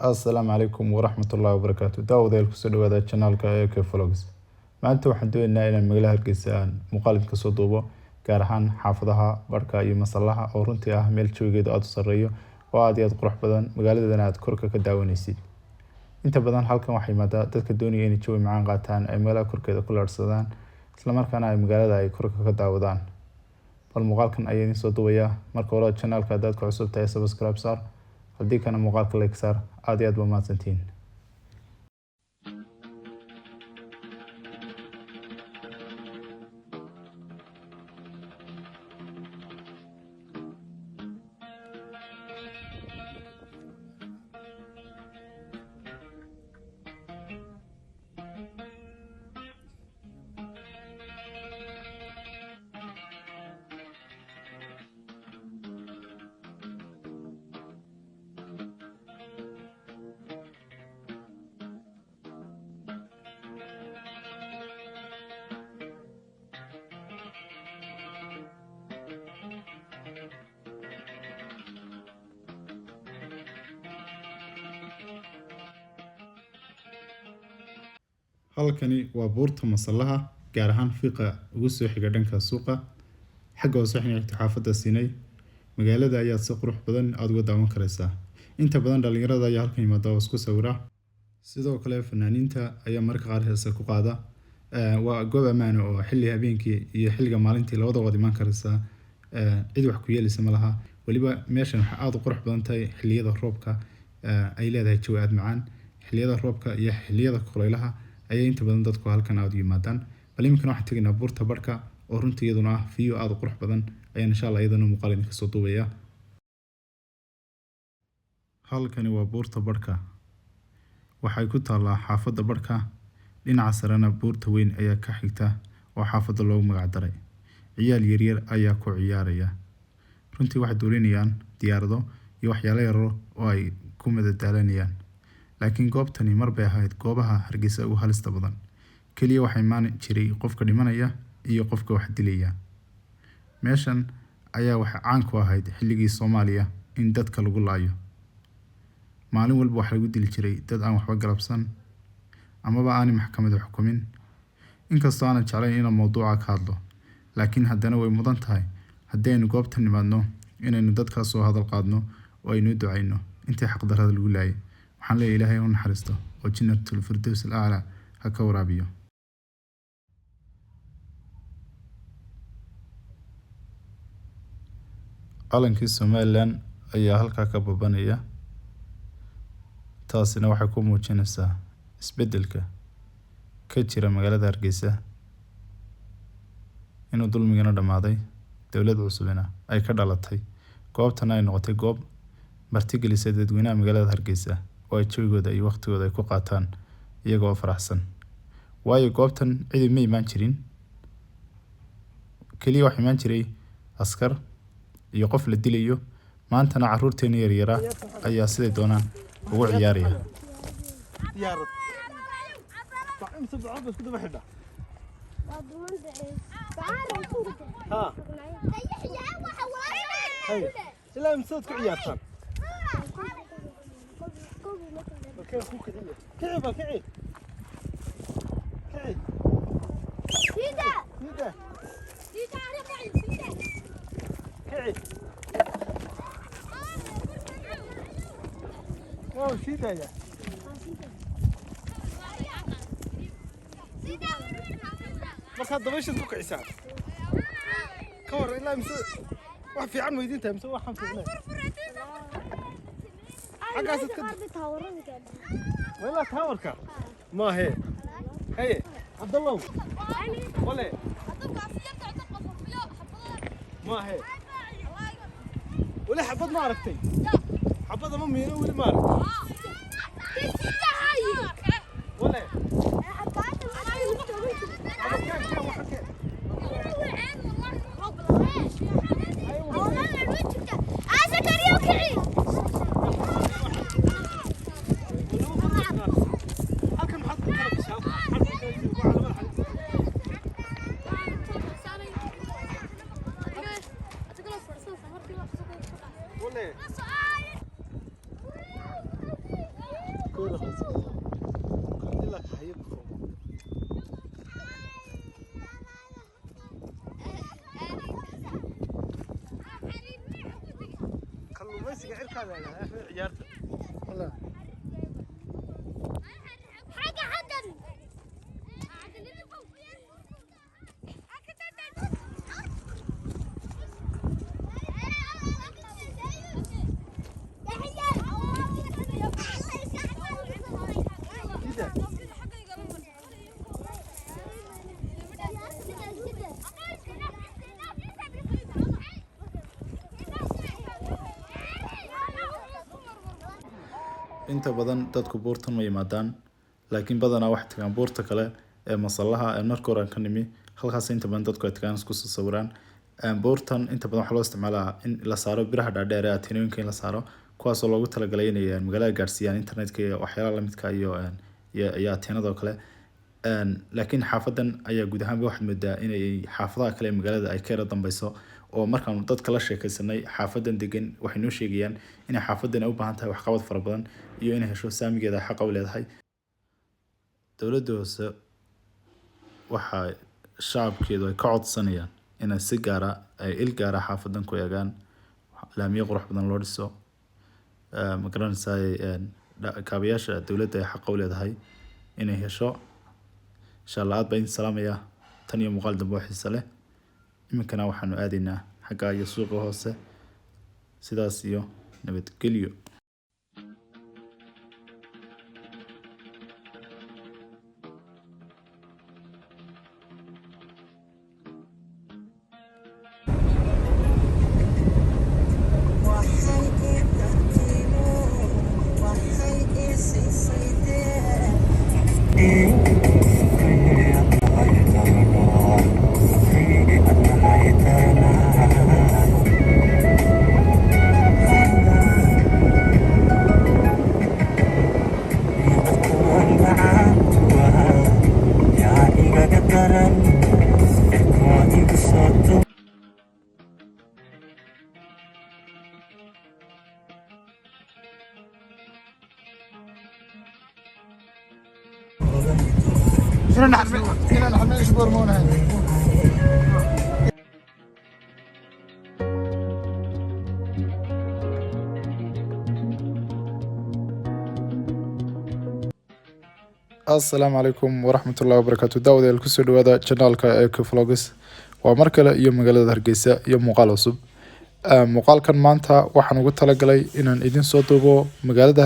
Asalaamu calaykum waraxmatullaahi wabarakaatu. Daawadyaal kusoo dhawaada channelka AK Vlogs. Maanta waxaan doonaynaa inaan magaalada Hargeysa aan muuqaal ka soo duubo, gaar ahaan xaafadaha Barka iyo Masallaha oo runtii ah meel joogeedu aad u sareeyo oo aad iyo aad qurux badan, magaaladana aad korka ka daawanaysid. Inta badan halkan waxay imaadaa dadka doonaya inay jawi macaan qaataan, ay magaalada korkeeda ku laadsadaan, isla markaana ay magaalada ay korka ka daawadaan. Bal muuqaalkan ayaan idin soo duubayaa. Marka hore channelka haddaad ku cusub tahay subscribe saar, haddii kana muuqaalka like saar. aad iyo aad baa mahadsantihiin. halkani waa buurta Masallaha, gaar ahaan fiiqa ugu soo xiga dhanka suuqa. xagga hoose waxay xigtaa xaafadda Siinay. magaalada ayaa si qurux badan aad uga daawan karaysaa. inta badan dhalinyarada ayaa halkan yimaada oo isku sawira. sidoo kale fanaaniinta ayaa marka qaar heesa ku qaada. waa goob ammaan ah oo xilli habeenkii iyo xilliga maalintii labadaba wada iman karaysaa. cid wax ku yeelaysa ma laha. waliba meeshan waxa aad u qurux badan tahay xilliyada roobka. ay leedahay jawi aad macaan. xilliyada roobka iyo xilliyada kulaylaha ayay inta badan dadku halkan aad u yimaadaan. bal iminkana waxaan tegaynaa buurta Barka oo runtii iyaduna ah view aad u qurux badan. ayaan insha Allah iyadana muuqaal idinka soo duubaya. halkani waa buurta Barka. waxay ku taallaa xaafadda Barka. dhinaca sarena buurta weyn ayaa ka xigta oo xaafadda loogu magac daray. ciyaal yaryar ayaa ku ciyaaraya. runtii waxay doolinayaan diyaarado iyo waxyaalo yar oo ay ku madadaalanayaan. laakiin goobtani mar bay ahayd goobaha Hargeysa ugu halista badan. kaliya waxay maani jiray qofka dhimanaya iyo qofka wax dilaya. meeshan ayaa waxa caan ku ahayd xilligii Soomaaliya in dadka lagu laayo. maalin walba waxa lagu dili jiray dad aan waxba galabsan amaba aan maxkamad xukumin. inkastoo aan jeclayn inaan mowduuca ka hadlo, laakiin haddana way mudan tahay haddii aynu goobtan nimaadno inaynu dadkaas soo hadal qaadno oo aynu ducayno intii xaq darrada lagu laayay. waxaan leeyahay Ilaahay u naxariisto oo jannatul firdaws al-aala ha ka waraabiyo. calankii Somaliland ayaa halkaa ka babanaya. taasina waxay ku muujinaysaa isbeddelka ka jira magaalada Hargeysa, inuu dulmigana dhamaaday, dowlad cusubina ay ka dhalatay. goobtana ay noqotay goob martigelisay dadweynaha magaalada Hargeysa oo ay jawigooda iyo waqtigooda ay ku qaataan iyagoo faraxsan. waayo goobtan cid ma imaan jirin. kaliya wax imaan jiray askar iyo qof la dilayo. maantana carruurteena yaryara ayaa siday doonaan ugu ciyaaraya. markaad dabayshaad ku kicisaa ka war ilaa mise wax fiican weydiintaa mise waxaan fiicnay xaggaasad ka wala taawarka maahe haye cabdallow wale maahe wali xabad ma aragtay xabada ma miino weli ma aragtay wale عيارته والله inta badan dadku buurtan ma yimaadaan, laakiin badanaa waxay tagaan buurta kale ee masallaha ee marka hore aan ka nimi. Halkaas inta badan dadku ay tagaan isku soo sawiraan. Buurtan inta badan waxaa loo isticmaalaa in la saaro biraha dhaadheer ee ateenooyinka in la saaro, kuwaasoo loogu talagalay inay magaalada gaarsiiyaan internetka iyo waxyaalaha la midka iyo ateenada oo kale. Laakiin xaafadan ayaa guud ahaan waxaad moodaa inay xaafadaha kale ee magaalada ay ka yara dambeyso, oo markaan dadka la sheekaysanay xaafadan degan waxay noo sheegayaan inay xaafadan u baahan tahay waxqabad fara badan iyo inay hesho saamigeeda xaq u leedahay. Dowladda hoose waxa shacabkeedu ay ka codsanayaan inay si gaar ah ay il gaar ah xaafadan ku eegaan, laamiyo qurux badan loo dhiso, ma garanaysaa kaabayaasha dowladda ay xaq u leedahay inay hesho. insha Allah aad baan idin salaamayaa, tan iyo muuqaal dambe oo xiiso leh. iminkana waxaanu aadaynaa xagga iyo suuqa hoose. sidaas iyo nabadgelyo. هنا نحن نشبر مون هنا. Assalaamu calaykum waraxmatullaahi wabarakaatu. Daawadayaal kusoo dhawaada channelka Eco Vlogs. Waa mar kale iyo magaalada Hargeysa iyo muuqaal cusub. Muuqaalkan maanta waxaan ugu talagalay inaan idin soo duubo magaalada